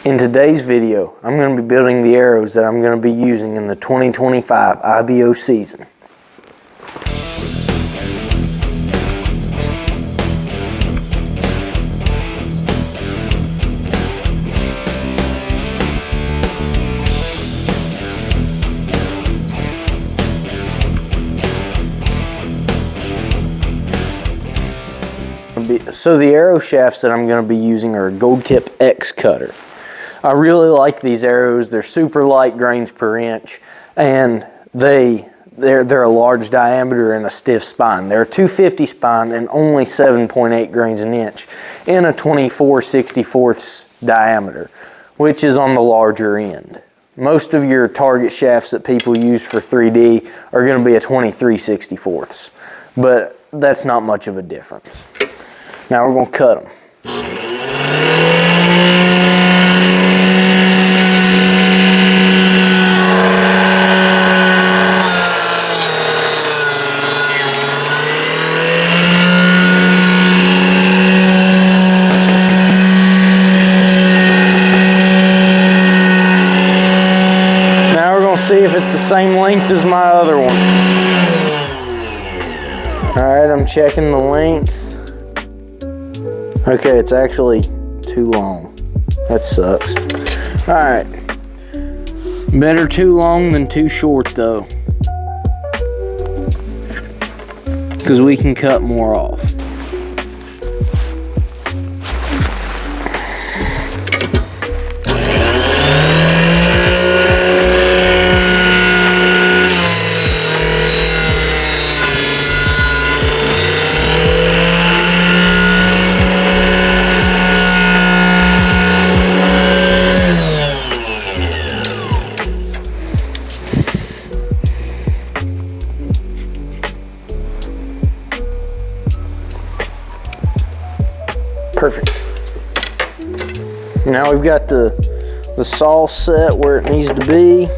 In today's video, I'm going to be building the arrows that I'm going to be using in the 2025 IBO season. So the arrow shafts that I'm going to be using are a Gold Tip X cutter. I really like these arrows. They're super light grains per inch, and they're a large diameter and a stiff spine. They're a 250 spine and only 7.8 grains an inch in a 24/64 diameter, which is on the larger end. Most of your target shafts that people use for 3D are going to be a 23/64, but that's not much of a difference. Now we're going to cut them. Now we're going to see if it's the same length as my other one. Alright, I'm checking the length. Okay, it's actually too long. That sucks. Alright. Better too long than too short though, because we can cut more off. Perfect. Now we've got the saw set where it needs to be.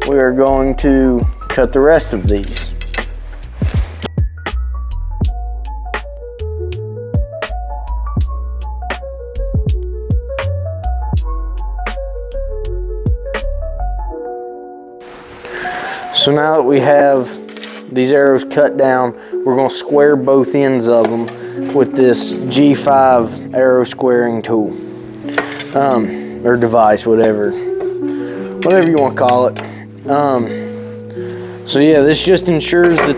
We are going to cut the rest of these. So now that we have these arrows cut down, we're going to square both ends of them with this G5 arrow squaring tool, or device, whatever you want to call it. So yeah, this just ensures that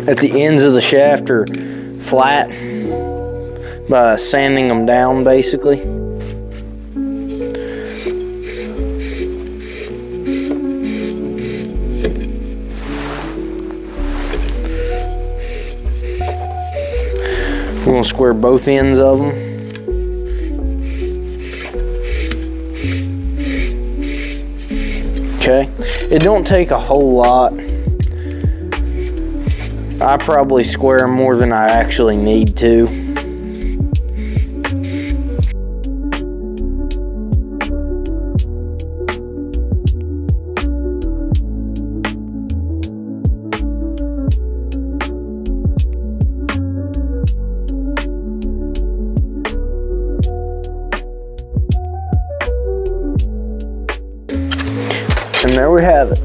at the ends of the shaft are flat by sanding them down, basically. We're going to square both ends of them. Okay, it don't take a whole lot. I probably square them more than I actually need to. And there we have it.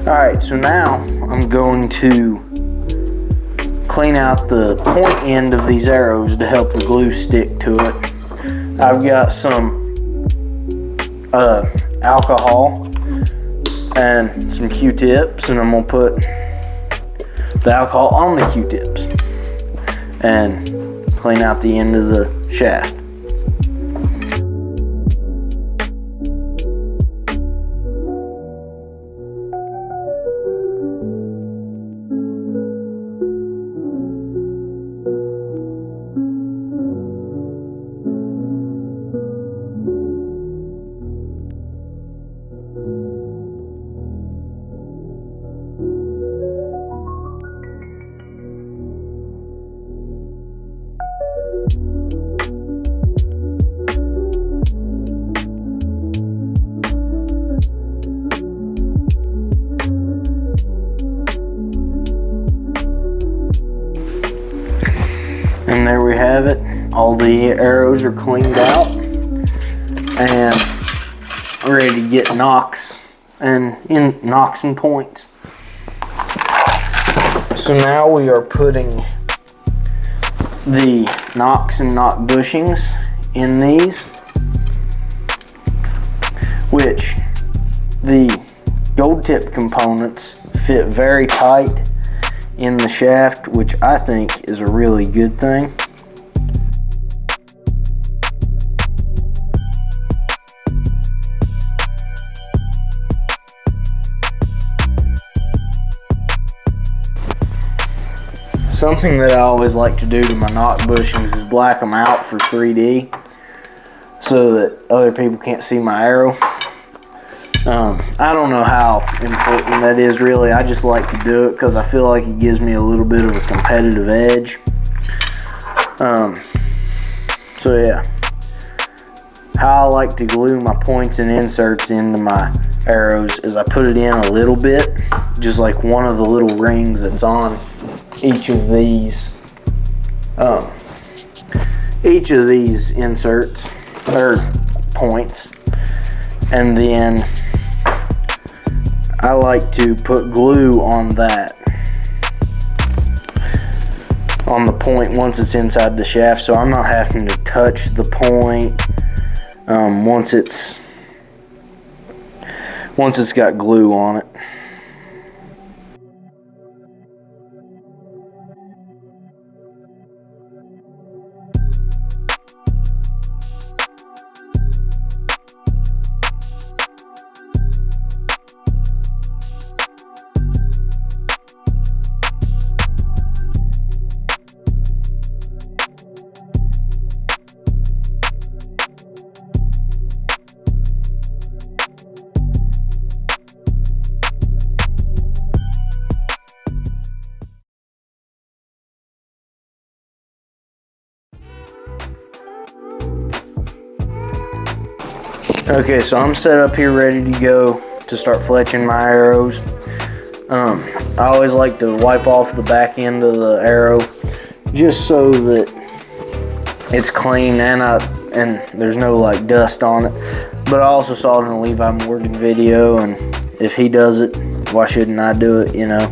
Alright, so now I'm going to clean out the point end of these arrows to help the glue stick to it. I've got some alcohol and some Q-tips, and I'm going to put the alcohol on the Q-tips and clean out the end of the shaft. arrows are cleaned out and ready to get nocks and points. So now we are putting the nocks and nock bushings in these, which the gold tip components fit very tight in the shaft, which I think is a really good thing. Something that I always like to do to my nock bushings is black them out for 3D so that other people can't see my arrow. I don't know how important that is really. I just like to do it because I feel like it gives me a little bit of a competitive edge. So yeah, how I like to glue my points and inserts into my arrows is I put it in a little bit, just like one of the little rings that's on each of these inserts or points, and then I like to put glue on that, on the point once it's inside the shaft, so I'm not having to touch the point once it's got glue on it. Okay, so I'm set up here ready to go to start fletching my arrows. I always like to wipe off the back end of the arrow just so that it's clean and there's no like dust on it. But I also saw it in a Levi Morgan video, and if he does it, why shouldn't I do it, you know?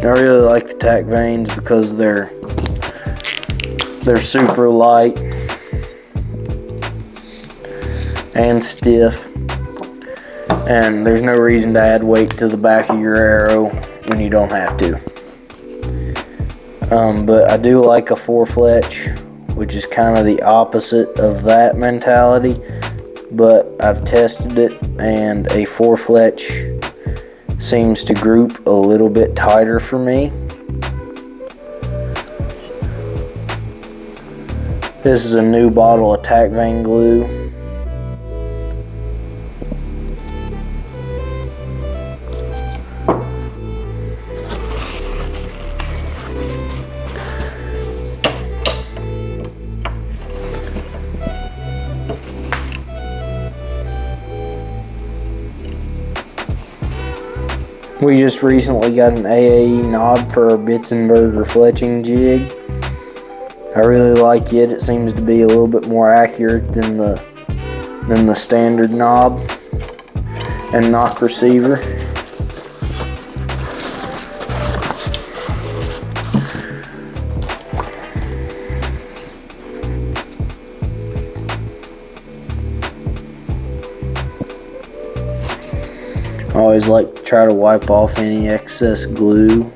I really like the tack vanes because they're super light and stiff, and there's no reason to add weight to the back of your arrow when you don't have to. But I do like a 4-fletch, which is kind of the opposite of that mentality, but I've tested it and a 4-fletch seems to group a little bit tighter for me. This is a new bottle of tack vane glue. We just recently got an AAE knob for our Bitzenberger fletching jig. I really like it. It seems to be a little bit more accurate than the standard knob and Nock receiver. I always like to try to wipe off any excess glue.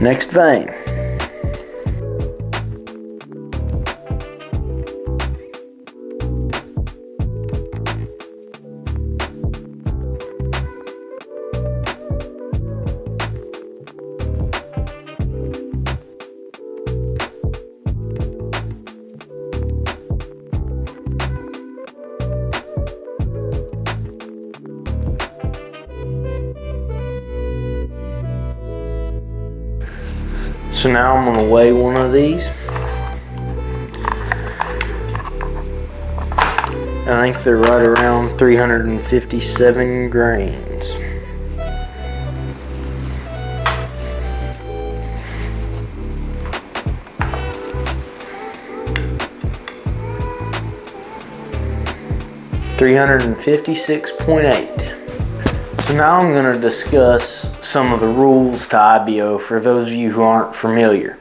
Next vane. So now I'm going to weigh one of these. I think they're right around 357 grains. 356.8. So now I'm going to discuss some of the rules to IBO for those of you who aren't familiar.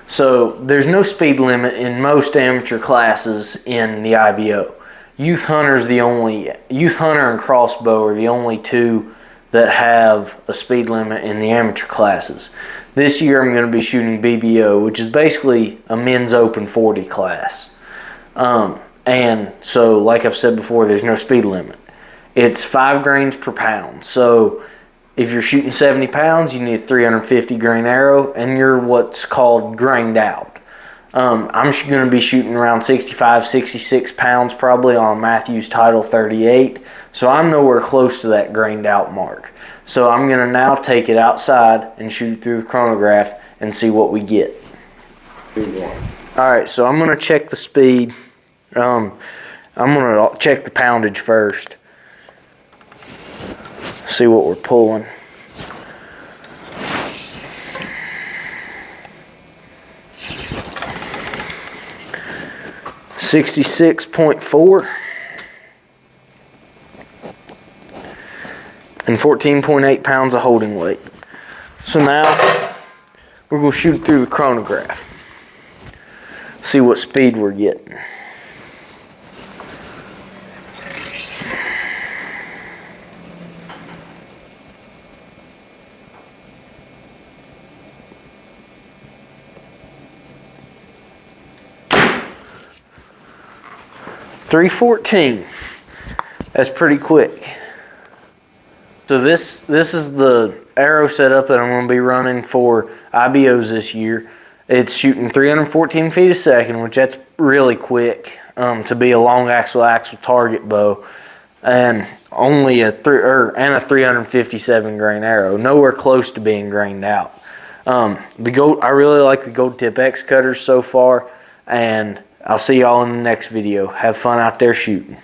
So there's no speed limit in most amateur classes in the IBO. Youth Hunter and Crossbow are the only two that have a speed limit in the amateur classes. This year I'm going to be shooting BBO, which is basically a men's open 40 class. And so, like I've said before, there's no speed limit. It's 5 grains per pound. So if you're shooting 70 pounds, you need a 350 grain arrow, and you're what's called grained out. I'm going to be shooting around 65, 66 pounds probably on a Matthews Title 38. So I'm nowhere close to that grained out mark. So I'm going to now take it outside and shoot through the chronograph and see what we get. Alright, so I'm going to check the speed. I'm going to check the poundage first. See what we're pulling. .4 and 14.8 pounds of holding weight. So now we're going to shoot through the chronograph. See what speed we're getting. .314. That's pretty quick. So this is the arrow setup that I'm going to be running for IBOs this year. It's shooting 314 feet a second, which that's really quick to be a long axle target bow, and only a 357 grain arrow. Nowhere close to being grained out. I really like the Gold Tip X cutters so far, and I'll see y'all in the next video. Have fun out there shooting.